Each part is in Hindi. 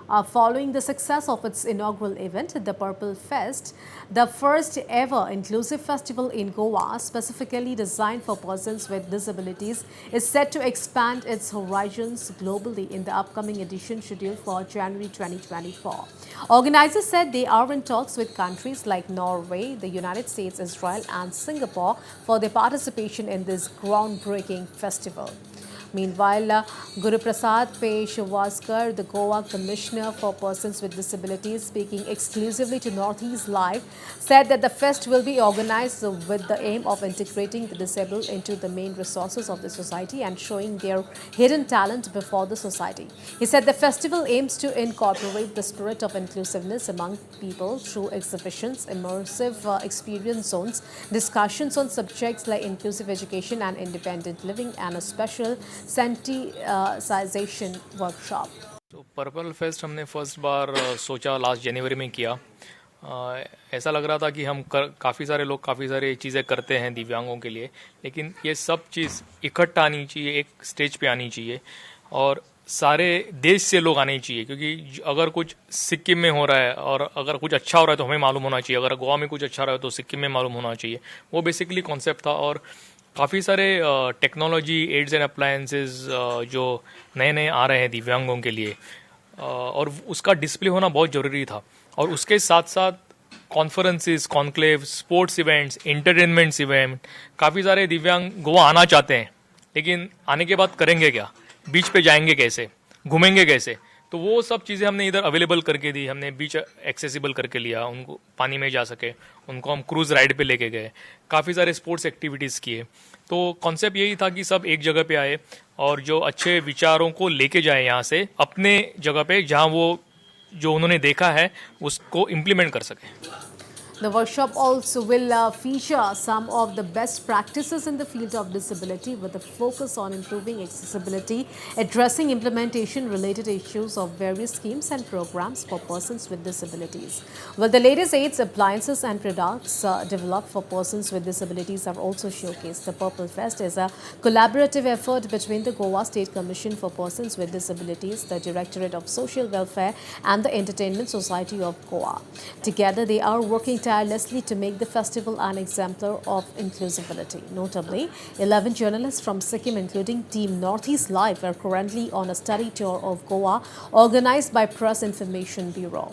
Following the success of its inaugural event, the Purple Fest, the first ever inclusive festival in Goa, specifically designed for persons with disabilities, is set to expand its horizons globally in the upcoming edition scheduled for January 2024. Organizers said they are in talks with countries like Norway, the United States, Israel, and Singapore for their participation in this groundbreaking festival. Meanwhile, Guru Prasad Peshwaskar, the Goa Commissioner for Persons with Disabilities, speaking exclusively to Northeast Live, said that the fest will be organized with the aim of integrating the disabled into the main resources of the society and showing their hidden talent before the society. He said the festival aims to incorporate the spirit of inclusiveness among people through exhibitions, immersive experience zones, discussions on subjects like inclusive education and independent living, and a special sensitization workshop. तो पर्पल फेस्ट हमने फर्स्ट बार सोचा लास्ट जनवरी में किया। ऐसा लग रहा था कि हम काफ़ी सारे लोग काफ़ी सारी चीज़ें करते हैं दिव्यांगों के लिए, लेकिन ये सब चीज़ इकट्ठा आनी चाहिए, एक स्टेज पे आनी चाहिए और सारे देश से लोग आने चाहिए, क्योंकि अगर कुछ सिक्किम में हो रहा है और अगर कुछ अच्छा हो रहा है तो हमें मालूम होना चाहिए, अगर गोवा में कुछ अच्छा रहा है तो सिक्किम में मालूम होना चाहिए। वो बेसिकली कॉन्सेप्ट था और काफ़ी सारे टेक्नोलॉजी एड्स एंड अप्लायंसेस जो नए नए आ रहे हैं दिव्यांगों के लिए और उसका डिस्प्ले होना बहुत ज़रूरी था। और उसके साथ साथ conferences, conclave, sports events, entertainments event, काफ़ी सारे दिव्यांग गोवा आना चाहते हैं, लेकिन आने के बाद करेंगे क्या, बीच पे जाएंगे कैसे, घूमेंगे कैसे, तो वो सब चीज़ें हमने इधर अवेलेबल करके दी। हमने बीच एक्सेसिबल करके लिया, उनको पानी में जा सके, उनको हम क्रूज़ राइड पे लेके गए, काफ़ी सारे स्पोर्ट्स एक्टिविटीज़ किए। तो कॉन्सेप्ट यही था कि सब एक जगह पे आए और जो अच्छे विचारों को लेके जाए यहाँ से अपने जगह पे, जहाँ वो जो उन्होंने देखा है उसको इम्प्लीमेंट कर सकें। The workshop also will feature some of the best practices in the field of disability with a focus on improving accessibility, addressing implementation related issues of various schemes and programs for persons with disabilities. Well, the latest aids, appliances and products developed for persons with disabilities are also showcased. The Purple Fest is a collaborative effort between the Goa State Commission for Persons with Disabilities, the Directorate of Social Welfare and the Entertainment Society of Goa. Together, they are working tirelessly to make the festival an exemplar of inclusivity. Notably, 11 journalists from Sikkim, including Team Northeast Live, are currently on a study tour of Goa organized by Press Information Bureau.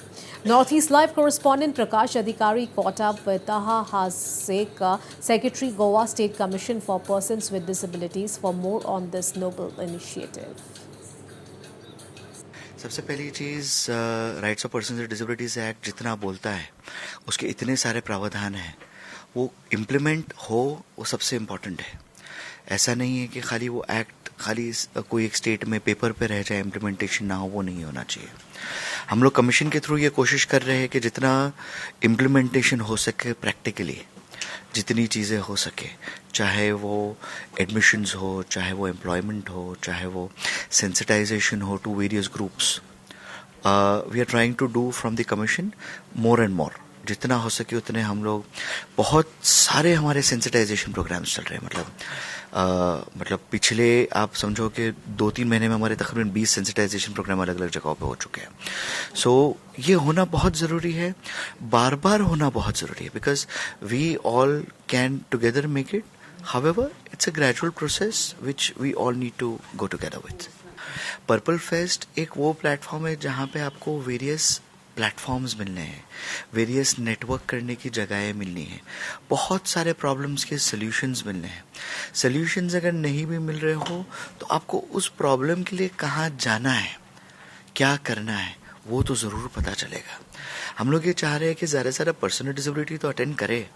Northeast Live correspondent Prakash Adhikari caught up with Taha Hazek, Secretary Goa State Commission for Persons with Disabilities, for more on this noble initiative. सबसे पहली चीज़, rights of person with disabilities act जितना बोलता है उसके इतने सारे प्रावधान हैं, वो इम्प्लीमेंट हो वो सबसे इम्पॉर्टेंट है। ऐसा नहीं है कि खाली वो एक्ट खाली कोई एक स्टेट में पेपर पे रह जाए, इम्प्लीमेंटेशन ना हो, वो नहीं होना चाहिए। हम लोग कमीशन के थ्रू ये कोशिश कर रहे हैं कि जितना इम्प्लीमेंटेशन हो सके प्रैक्टिकली, जितनी चीज़ें हो सके, चाहे वो एडमिशन्स हो, चाहे वो एम्प्लॉयमेंट हो, चाहे वो सेंसिटाइजेशन हो to various groups, we are trying to do from the commission more and more. जितना हो सके उतने हम लोग, बहुत सारे हमारे सेंसिटाइजेशन प्रोग्राम्स चल रहे हैं। मतलब पिछले आप समझो कि 2-3 महीने में हमारे तकरीबन 20 सेंसिटाइजेशन प्रोग्राम अलग अलग जगहों पे हो चुके हैं। सो ये होना बहुत ज़रूरी है, बार बार होना बहुत ज़रूरी है, because we all can together make it. However it's a gradual process which we all need to go together with. Purple fest एक वो प्लेटफॉर्म है जहाँ पे आपको वेरियस प्लेटफॉर्म्स मिलने हैं, वेरियस नेटवर्क करने की जगहें मिलनी है, बहुत सारे प्रॉब्लम्स के सॉल्यूशंस मिलने हैं। सॉल्यूशंस अगर नहीं भी मिल रहे हो तो आपको उस प्रॉब्लम के लिए कहाँ जाना है, क्या करना है, वो तो ज़रूर पता चलेगा। हम लोग ये चाह रहे हैं कि ज़्यादा से ज़्यादा पर्सन विद डिसेबिलिटी तो अटेंड करे,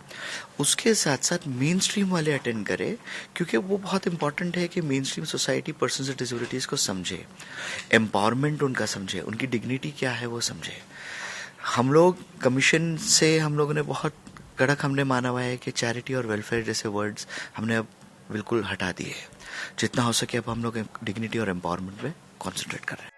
उसके साथ साथ मेन स्ट्रीम वाले अटेंड करे, क्योंकि वो बहुत इंपॉर्टेंट है कि main stream society person with disabilities को समझे, एम्पावरमेंट उनका समझे, उनकी डिग्निटी क्या है वो समझे। हम लोग कमीशन से हम लोगों ने बहुत कड़क हमने माना हुआ है कि चैरिटी और वेलफेयर जैसे वर्ड्स हमने अब बिल्कुल हटा दिए। जितना हो सके अब हम लोग डिग्निटी और एम्पावरमेंट पे कॉन्सेंट्रेट कर रहे हैं।